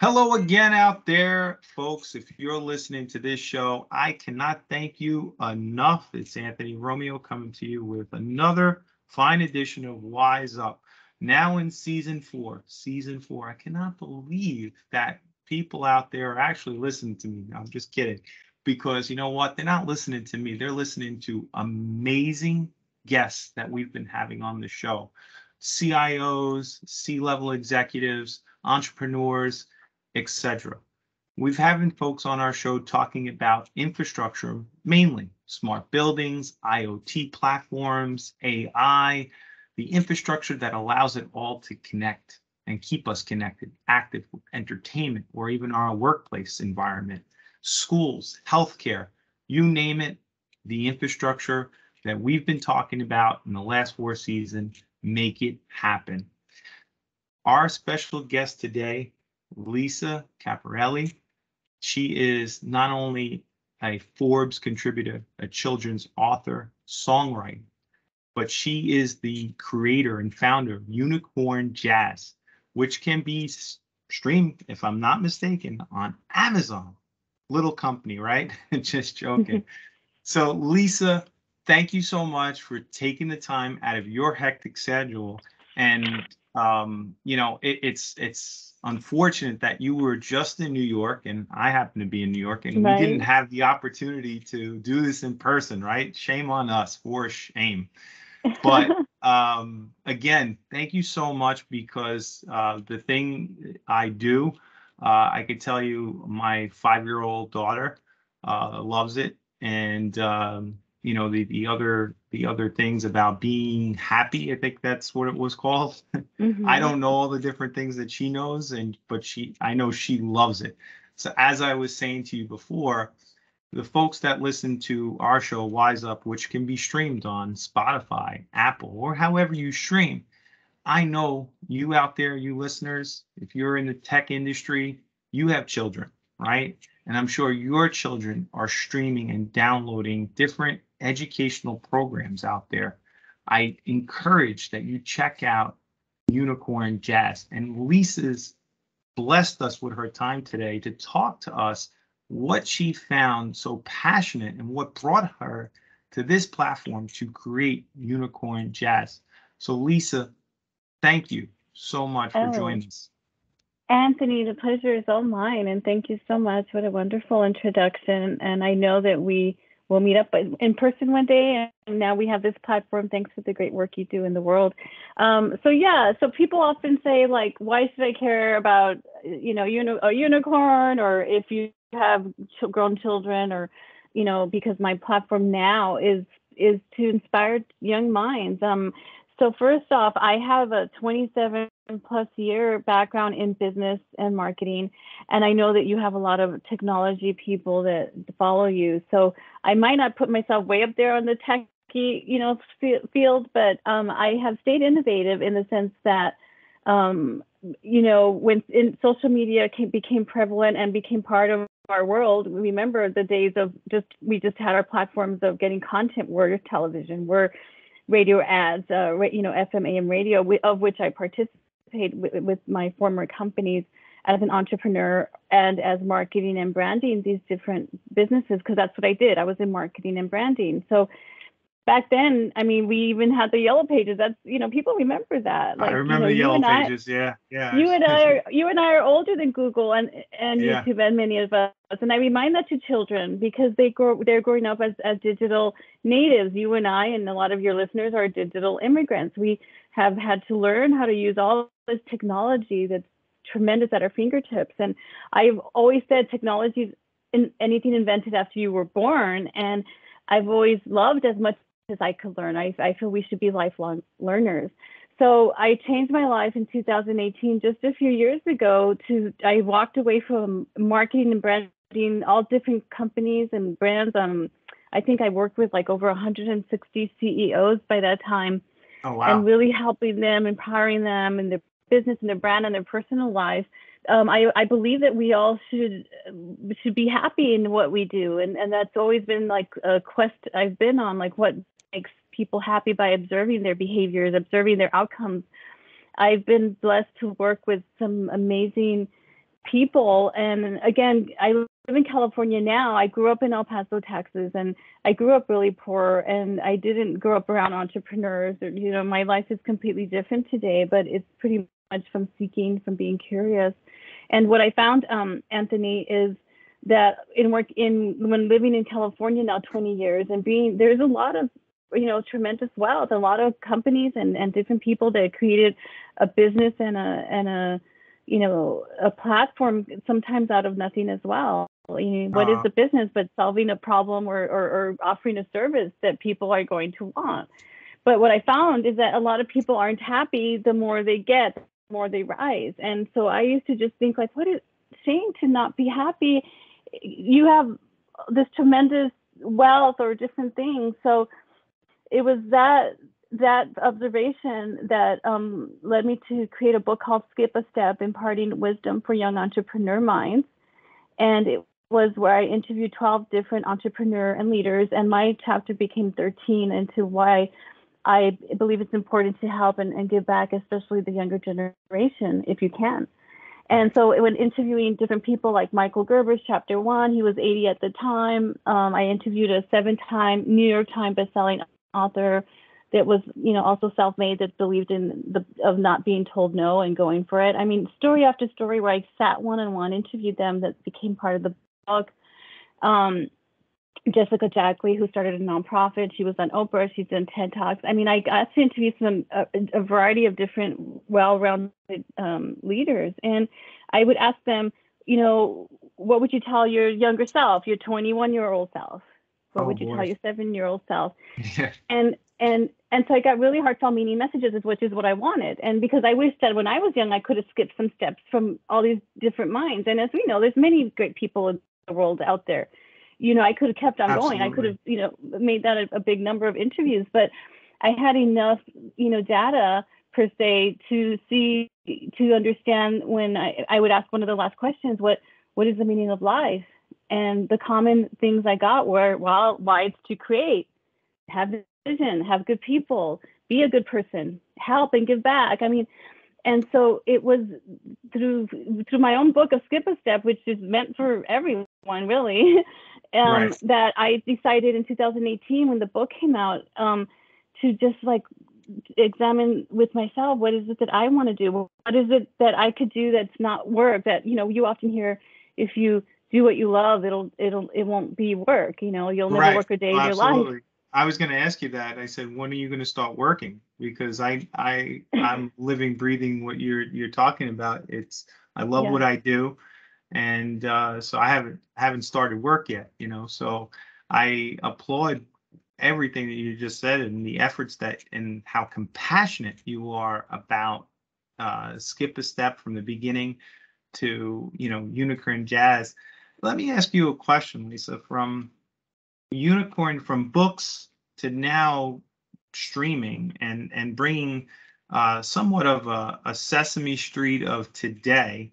Hello again out there, folks. If you're listening to this show, I cannot thank you enough. It's Anthony Romeo coming to you with another fine edition of Wise Up. Now in season four. Season four. I cannot believe that people out there are actually listening to me. I'm just kidding. Because you know what? They're not listening to me. They're listening to amazing guests that we've been having on the show. CIOs, C-level executives, entrepreneurs, etc. We've having folks on our show talking about infrastructure, mainly smart buildings, IoT platforms, AI, the infrastructure that allows it all to connect and keep us connected, active, entertainment, or even our workplace environment, schools, healthcare, you name it, the infrastructure that we've been talking about in the last four seasons, make it happen. Our special guest today, Lisa Caprelli. She is not only a Forbes contributor, a children's author, songwriter, but she is the creator and founder of Unicorn Jazz, which can be streamed, if I'm not mistaken, on Amazon. Little company, right? Just joking. So Lisa, thank you so much for taking the time out of your hectic schedule. And it's unfortunate that you were just in New York and I happen to be in New York and we didn't have the opportunity to do this in person, right? Shame on us, for shame. But again, thank you so much because the thing I do, I could tell you my 5-year-old daughter loves it. And the other things about being happy, I think that's what it was called. I don't know all the different things that she knows, but I know she loves it. So as I was saying to you before, the folks that listen to our show, Wise Up, which can be streamed on Spotify, Apple, or however you stream, I know you out there, you listeners, if you're in the tech industry, you have children, right? And I'm sure your children are streaming and downloading different educational programs out there. I encourage that you check out Unicorn Jazz. And Lisa's blessed us with her time today to talk to us what she found so passionate and what brought her to this platform to create Unicorn Jazz. So Lisa, thank you so much for joining us. Anthony, the pleasure is all mine, and thank you so much. What a wonderful introduction. And I know that we will meet up in person one day, and now we have this platform thanks to the great work you do in the world. So people often say, like, why should I care about, a unicorn, or if you have grown children, or, because my platform now is to inspire young minds. So first off, I have a 27 plus year background in business and marketing. And I know that you have a lot of technology people that follow you. So I might not put myself way up there on the techie, field, but I have stayed innovative in the sense that, when social media became prevalent and became part of our world, remember the days of we just had our platforms of getting content, were television, were radio ads, FM, AM radio, of which I participate with my former companies as an entrepreneur and as marketing and branding these different businesses, because that's what I did. I was in marketing and branding. So back then, I mean, we even had the yellow pages. That's, people remember that. Like, I remember the yellow pages. Yeah. You and I are older than Google and YouTube and many of us. And I remind that to children because they're growing up as digital natives. You and I and a lot of your listeners are digital immigrants. We have had to learn how to use all this technology that's tremendous at our fingertips. And I've always said technology is anything invented after you were born. And I've always loved as much as I could learn. I feel we should be lifelong learners. So I changed my life in 2018, just a few years ago. I walked away from marketing and branding, all different companies and brands. I think I worked with like over 160 CEOs by that time. Oh, wow. And really helping them, empowering them in their business and their brand and their personal lives. I believe that we all should be happy in what we do. And that's always been like a quest I've been on, like what makes people happy by observing their behaviors, observing their outcomes. I've been blessed to work with some amazing people. And again, I live in California now. I grew up in El Paso, Texas, and I grew up really poor, and I didn't grow up around entrepreneurs. Or, you know, my life is completely different today, but it's pretty much from seeking, from being curious. And what I found, Anthony, is that when living in California now 20 years and there's a lot of, you know, tremendous wealth, a lot of companies and different people that created a business and a you know, a platform sometimes out of nothing as well. You know, what is the business but solving a problem or offering a service that people are going to want? But what I found is that a lot of people aren't happy. The more they get, the more they rise. And so I used to just think, like, what a shame to not be happy. You have this tremendous wealth or different things. So it was that observation that led me to create a book called Skip a Step, Imparting Wisdom for Young Entrepreneur Minds. And it was where I interviewed 12 different entrepreneur and leaders, and my chapter became 13 into why I believe it's important to help and give back, especially the younger generation, if you can. And so when interviewing different people like Michael Gerber's chapter 1, he was 80 at the time. I interviewed a 7-time New York Times bestselling author that was, you know, also self-made, that believed in of not being told no and going for it. I mean, story after story where I sat one-on-one, interviewed them, that became part of the book. Jessica Jackley, who started a nonprofit, she was on Oprah, she's done TED Talks. I mean, I got to interview a variety of different well-rounded leaders, and I would ask them, you know, what would you tell your younger self, your 21-year-old self? What would you tell your 7-year-old self? Yeah. And so I got really heartfelt meaning messages, which is what I wanted. And because I wish that when I was young, I could have skipped some steps from all these different minds. And as we know, there's many great people in the world out there. You know, I could have kept on going. I could have, you know, made that a big number of interviews, but I had enough, you know, data per se to understand when I would ask one of the last questions, what is the meaning of life? And the common things I got were, well, why it's to create, have vision, have good people, be a good person, help and give back. I mean, and so it was through my own book of Skip a Step, which is meant for everyone really, right, that I decided in 2018 when the book came out to just like examine with myself, what is it that I want to do? What is it that I could do that's not work? That, you know, you often hear, if you do what you love, it won't be work. You know, you'll never work a day in your life. I was going to ask you that. I said, when are you going to start working? Because I'm living, breathing what you're talking about. I love what I do, and so I haven't started work yet. You know, so I applaud everything that you just said and the efforts and how compassionate you are about Skip a Step from the beginning to, you know, Unicorn Jazz. Let me ask you a question, Lisa. From Unicorn, from books to now streaming and bringing somewhat of a Sesame Street of today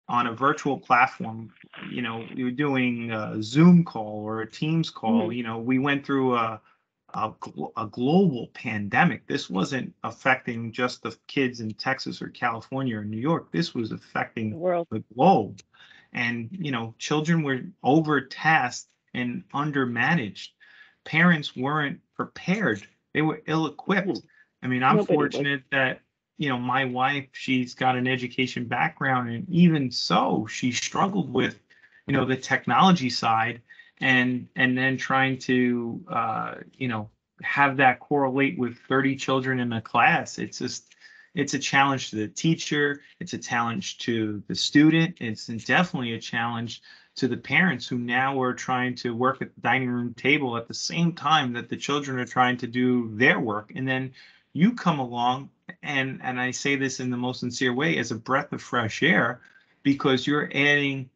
on a virtual platform. You know, you're doing a Zoom call or a Teams call. Mm-hmm. You know, we went through a global pandemic. This wasn't affecting just the kids in Texas or California or New York. This was affecting the globe. And, you know, children were overtasked and undermanaged. Parents weren't prepared. They were ill-equipped. I mean, I'm fortunate that, you know, my wife, she's got an education background, and even so, she struggled with, you know, the technology side, and then trying to, you know, have that correlate with 30 children in a class. It's a challenge to the teacher. It's a challenge to the student. It's definitely a challenge to the parents who now are trying to work at the dining room table at the same time that the children are trying to do their work. And then you come along, and I say this in the most sincere way, as a breath of fresh air, because you're adding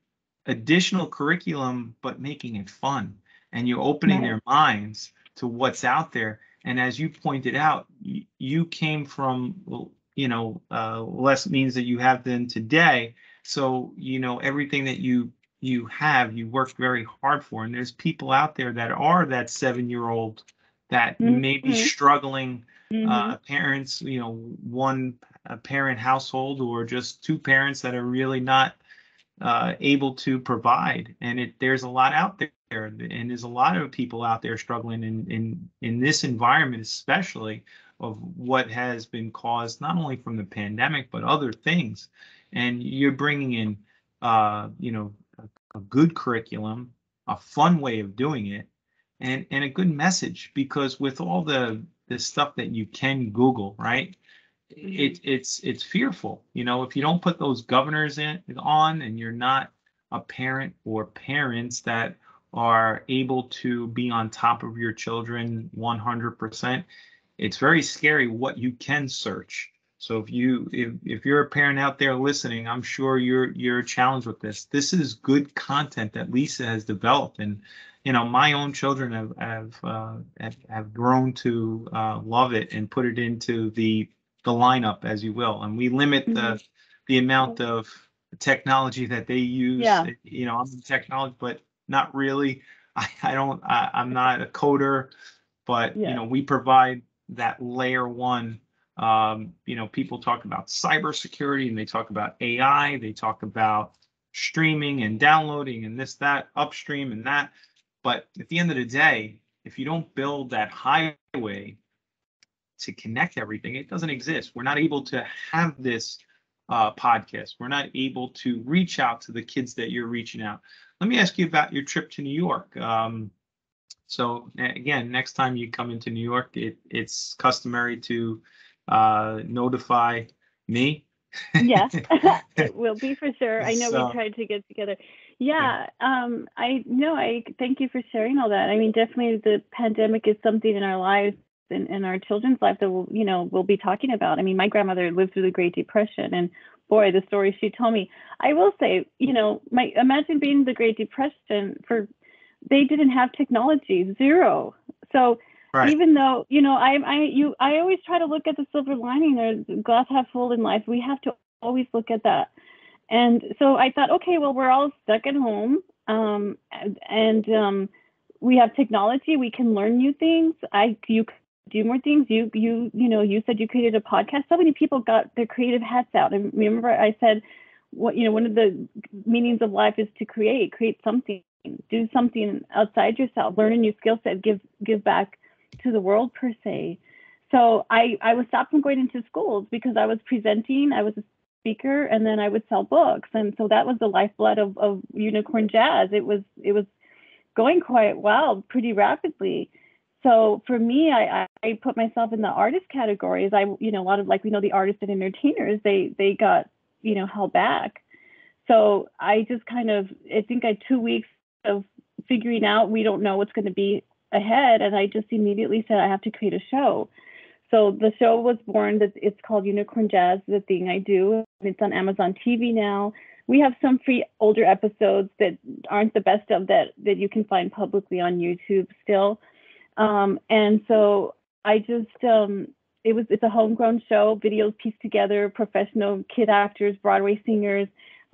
additional curriculum, but making it fun. And you're opening their minds to what's out there. And as you pointed out, you came from, you know, less means that you have than today. So, you know, everything that you worked very hard for. And there's people out there that are that 7-year-old that may be struggling, parents, you know, one parent household, or just two parents that are really not able to provide. And there's a lot out there, and there's a lot of people out there struggling in this environment, especially of what has been caused not only from the pandemic but other things. And you're bringing in, a good curriculum, a fun way of doing it, and a good message. Because with all the stuff that you can Google, right? It's fearful. If you don't put those governors on, and you're not a parent or parents that are able to be on top of your children 100%, it's very scary what you can search. So if you're a parent out there listening, I'm sure you're challenged with this. This is good content that Lisa has developed, and my own children have grown to love it and put it into the lineup, as you will. And we limit the amount of technology that they use. Yeah. I'm in technology, but not really. I'm not a coder, but we provide that layer one. People talk about cybersecurity, and they talk about AI, they talk about streaming and downloading and this, that, upstream and that. But at the end of the day, if you don't build that highway to connect everything, it doesn't exist. We're not able to have this podcast. We're not able to reach out to the kids that you're reaching out. Let me ask you about your trip to New York. So again, next time you come into New York, it's customary to notify me. Yeah, it will be for sure. I know we tried to get together. Yeah, I thank you for sharing all that. I mean, definitely the pandemic is something in our lives, in our children's life, that we'll be talking about. I mean, my grandmother lived through the Great Depression, and boy, the stories she told me. I will say, imagine being the Great Depression. They didn't have technology, zero. So right. Even though, I always try to look at the silver lining, or glass half full in life. We have to always look at that. And so I thought, okay, well, we're all stuck at home, and we have technology. We can learn new things. You do more things. You said you created a podcast. So many people got their creative hats out. And remember, I said, one of the meanings of life is to create something, do something outside yourself, learn a new skill set, give back to the world, per se. So I was stopped from going into schools because I was presenting. I was a speaker, and then I would sell books. And so that was the lifeblood of Unicorn Jazz. It was going quite well, pretty rapidly. So for me, I put myself in the artist categories. A lot of, the artists and entertainers, they got, held back. So I just I think 2 weeks of figuring out, we don't know what's going to be ahead. And I just immediately said, I have to create a show. So the show was born. It's called Unicorn Jazz, The Thing I Do. It's on Amazon TV now. We have some free older episodes that aren't the best of that you can find publicly on YouTube still. And so I just, it's a homegrown show, videos pieced together, professional kid actors, Broadway singers.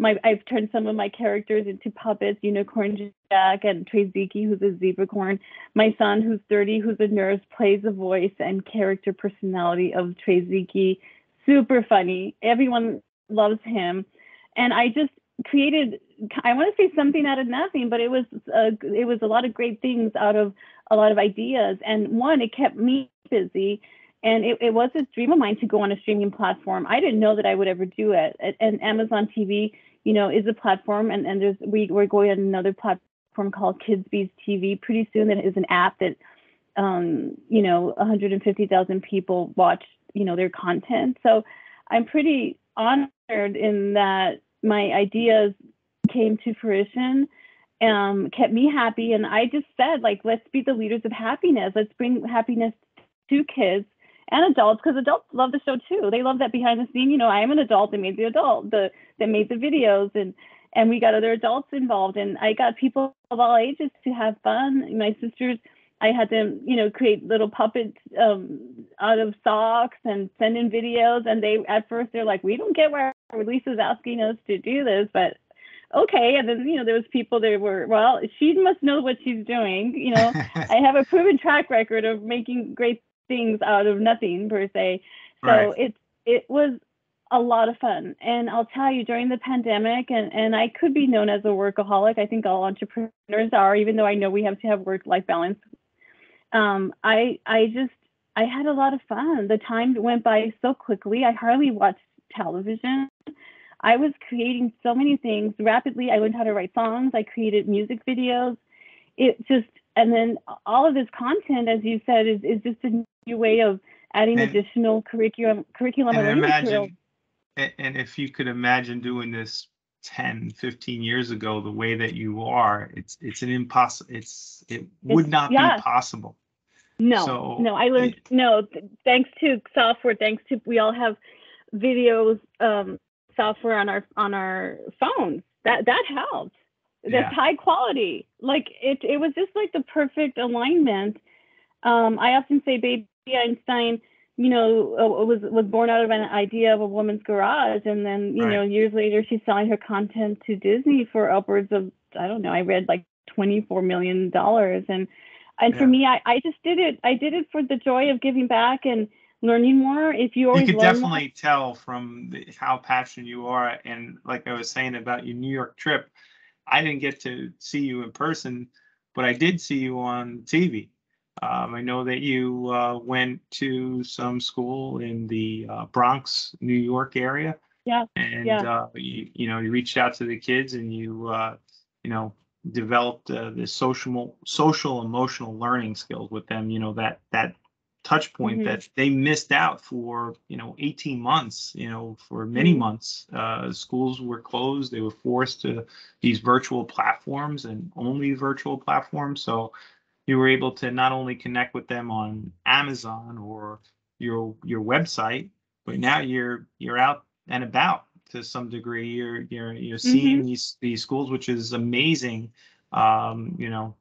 I've turned some of my characters into puppets, Unicorn Jack and Treziki, who's a zebracorn. My son, who's 30, who's a nurse, plays the voice and character personality of Treziki. Super funny. Everyone loves him. And I just created, I want to say something out of nothing, but it was a lot of great things out of a lot of ideas. And one, it kept me busy. And it was a dream of mine to go on a streaming platform. I didn't know that I would ever do it. And Amazon TV, is a platform. And we're going on another platform called KidsBees TV pretty soon. That is an app that, 150,000 people watch, their content. So I'm pretty honored in that my ideas came to fruition, kept me happy. And I just said, let's be the leaders of happiness. Let's bring happiness to kids and adults, because adults love the show too. They love that behind the scene. I am an adult that made the that made the videos, and we got other adults involved, and I got people of all ages to have fun. My sisters, I had them, create little puppets out of socks and send in videos. And at first they're like, we don't get why Lisa's asking us to do this, but okay. And then, there was people that were, well, she must know what she's doing. I have a proven track record of making great things out of nothing, per se. So right. It was a lot of fun. And I'll tell you, during the pandemic, and I could be known as a workaholic. I think all entrepreneurs are, even though I know we have to have work-life balance. I had a lot of fun. The time went by so quickly. I hardly watched television. I was creating so many things rapidly. I learned how to write songs. I created music videos. And then all of this content, as you said, is just a new way of adding additional curriculum and learning materials. And if you could imagine doing this 10, 15 years ago, the way that you are, it would not be possible. No, I learned, thanks to software, we all have videos, software on our phones. That helps. That's high quality. Like it was just like the perfect alignment. I often say baby Einstein, was born out of an idea of a woman's garage. And then, years later, she's selling her content to Disney for upwards of, I don't know, I read like $24 million. And for me, I just did it. I did it for the joy of giving back and learning more. You could definitely tell from how passionate you are. And like I was saying about your New York trip, I didn't get to see you in person, but I did see you on TV. I know that you went to some school in the Bronx, New York area. Yeah. And you reached out to the kids and you developed the social emotional learning skills with them. That touch point that they missed out for 18 months. For many months, schools were closed. They were forced to these virtual platforms and only virtual platforms. So you were able to not only connect with them on Amazon or your website, but now you're out and about to some degree. You're seeing these schools, which is amazing. And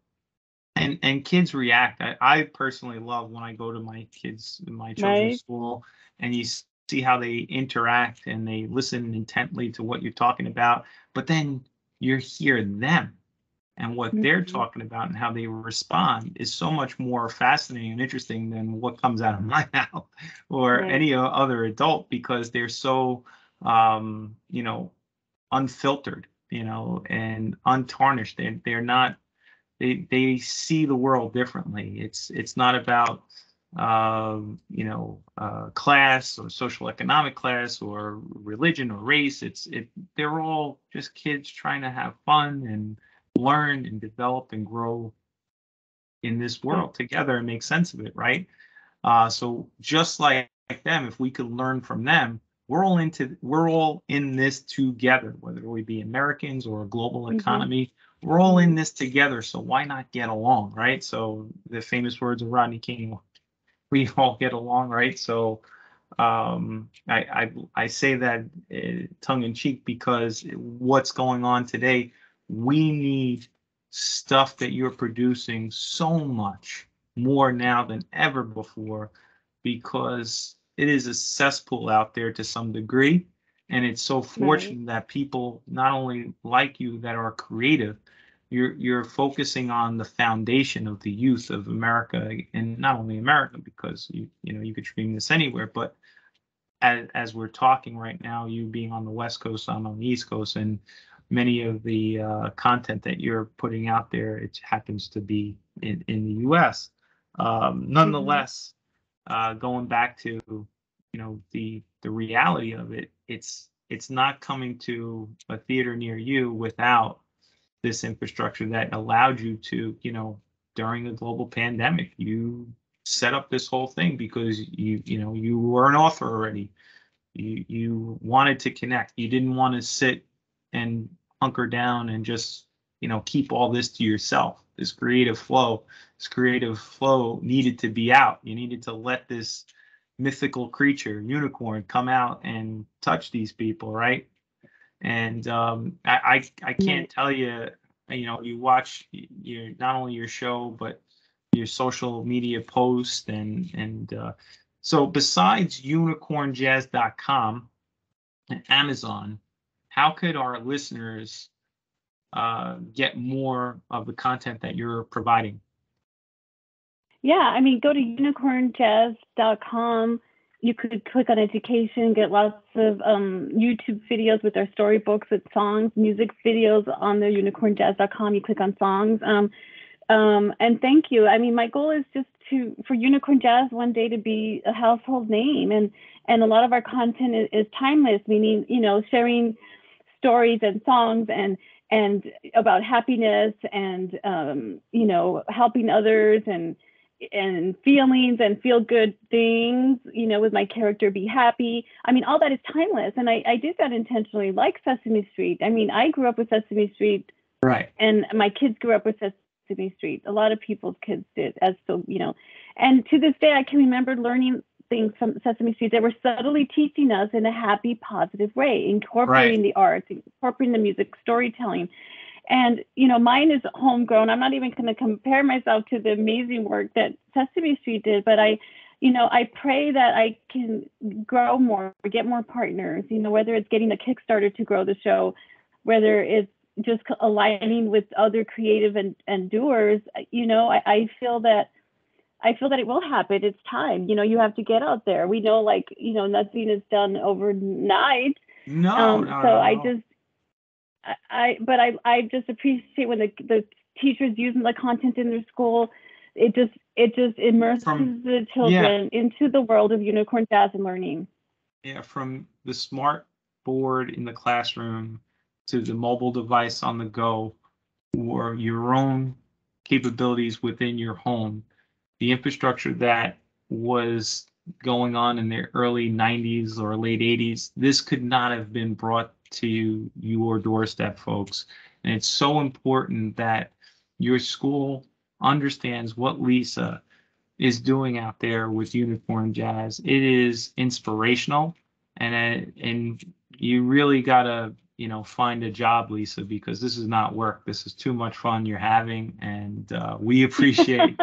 kids react. I personally love when I go to my children's school and you see how they interact and they listen intently to what you're talking about, but then you hear them and what they're talking about and how they respond is so much more fascinating and interesting than what comes out of my mouth or any other adult, because they're so, unfiltered, and untarnished. They're not, they see the world differently. It's not about, class or social economic class or religion or race. They're all just kids trying to have fun and learn and develop and grow in this world together and make sense of it, right? So just like them, if we could learn from them, we're all in this together, whether we be Americans or a global economy. We're all in this together, so why not get along, right? So the famous words of Rodney King, we all get along, right? So I say that tongue in cheek, because what's going on today, we need stuff that you're producing so much more now than ever before, because it is a cesspool out there to some degree. And it's so fortunate that people not only like you that are creative, you're focusing on the foundation of the youth of America, and not only America, because you could stream this anywhere, but as we're talking right now, you being on the West Coast, I'm on the East Coast, and many of the content that you're putting out there, it happens to be in the U.S. Nonetheless, going back to the reality of it, it's not coming to a theater near you without this infrastructure that allowed you to, during the global pandemic, you set up this whole thing because you were an author already. You wanted to connect. You didn't want to sit and hunker down and just, keep all this to yourself. This creative flow needed to be out. You needed to let this mythical creature, unicorn, come out and touch these people, right? And I can't tell you, you watch not only your show, but your social media posts and so besides unicornjazz.com and Amazon, how could our listeners get more of the content that you're providing? Yeah, go to unicornjazz.com. you could click on education, get lots of YouTube videos with our storybooks with songs, music videos on the unicornjazz.com. You click on songs. And thank you. I mean, my goal is just for Unicorn Jazz one day to be a household name, and a lot of our content is timeless, meaning, you know, sharing stories and songs and about happiness and you know, helping others and feelings and feel good things, you know, with my character Be Happy. I mean, all that is timeless, and I did that intentionally, like Sesame Street. I mean, I grew up with Sesame Street, Right. and my kids grew up with Sesame Street. A lot of people's kids did, as so, you know, and to this day I can remember learning things from Sesame Street that were subtly teaching us in a happy, positive way, incorporating the arts, incorporating the music, storytelling. And, you know, mine is homegrown. I'm not even going to compare myself to the amazing work that Sesame Street did, but I pray that I can grow more, get more partners, you know, whether it's getting a Kickstarter to grow the show, whether it's just aligning with other creative and doers. You know, I feel that it will happen. It's time. You know, you have to get out there. We know, like, you know, nothing is done overnight. No. I just appreciate when the teachers using the content in their school. It just immerses the children into the world of unicorn jazz and learning. Yeah, from the smart board in the classroom to the mobile device on the go, or your own capabilities within your home. The infrastructure that was going on in the early 90s or late 80s, this could not have been brought to your doorstep, folks. And it's so important that your school understands what Lisa is doing out there with Unicorn Jazz. It is inspirational, and you really gotta, you know, find a job, Lisa, because this is not work. This is too much fun you're having, and we appreciate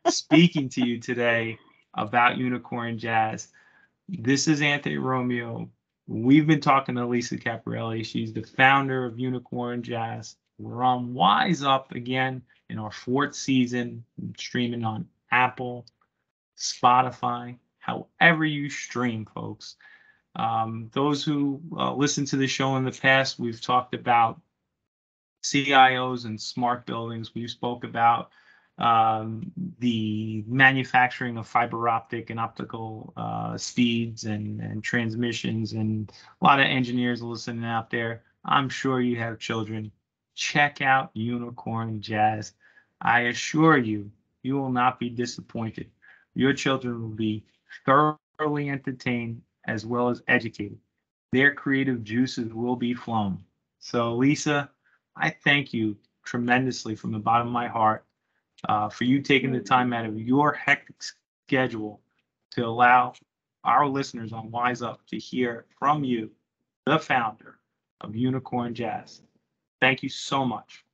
speaking to you today about Unicorn Jazz. This is Anthony Romeo. We've been talking to Lisa Caprelli. She's the founder of Unicorn Jazz. We're on WiseUP again in our 4th season, streaming on Apple, Spotify, however you stream, folks. Those who listen to the show in the past, we've talked about CIOs and smart buildings. We spoke about the manufacturing of fiber optic and optical speeds and transmissions, and a lot of engineers listening out there. I'm sure you have children. Check out Unicorn Jazz. I assure you, you will not be disappointed. Your children will be thoroughly entertained as well as educated. Their creative juices will be flowing. So, Lisa, I thank you tremendously from the bottom of my heart for you taking the time out of your hectic schedule to allow our listeners on WiseUP to hear from you, the founder of Unicorn Jazz. Thank you so much.